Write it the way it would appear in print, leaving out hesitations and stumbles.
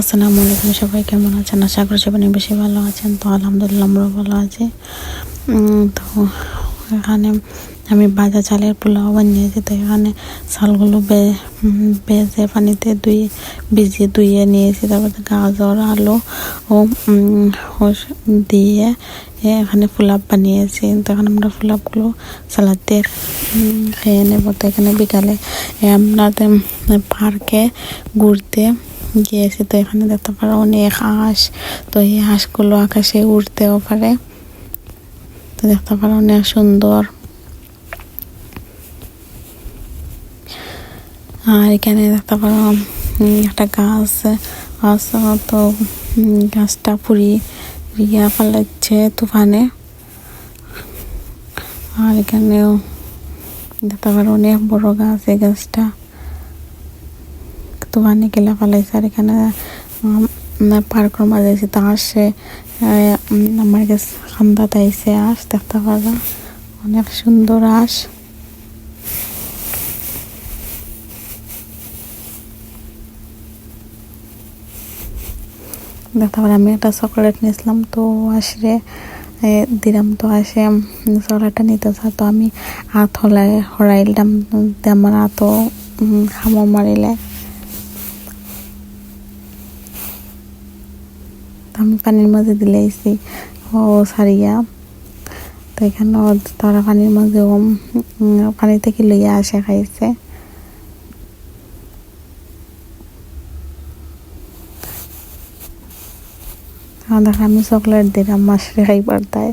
আসসালামু আলাইকুম, সবাই কেমন আছেন? আশা করি সবাই অনেক বেশি ভালো আছেন। তো আলহামদুলিল্লাহ আমরাও ভালো আছি। তো এখানে আমি ভাজা চালের পোলাও বানিয়েছি। তো এখানে চালগুলো ভেজে পানিতে ভিজিয়ে ধুয়ে নিয়েছি। তারপরে গাজর, আলু ও দিয়ে এখানে পোলাও বানিয়েছি। তো এখন আমরা পোলাওগুলো সালাদ দিয়ে খেয়ে নেব। তো এখানে বিকালে আমরা পার্কে ঘুরতে গিয়েছি। তো এখানে দেখতে পারো অনেক হাঁস। তো এই হাঁসগুলো আকাশে উড়তেও পারে। তো দেখতে পারো অনেক সুন্দর। আর এখানে দেখতে পারো একটা গাছ আছে। তো গাছটা পুড়িয়ে ফেলাচ্ছে তুফানে। আর এখানেও দেখতে পারো অনেক বড় গাছ। এই গাছটা তুফানে গেলে ফেলাইছে। আর এখানে পার্কের মাঝে এসে তো আসে আমার কাছে খান্দা তাইছে আস দেখতে পারো অনেক সুন্দর আস। দেখতে পারো আমি একটা চকলেট নিয়েছিলাম। তো আসরে দিলাম। তো আসে চকলেটটা নিতে চা। তো আমি হাত হরাইলাম। আমার হাতও হামো মারিলে। আমি পানির মাঝে দিলেছি ও সারিয়া। তো এখানে তারা পানির মাঝে পানি থেকে লইয়া আসে খাইছে। দেখো আমি চকলেট দিলাম মাসরে খাইবার দেয়।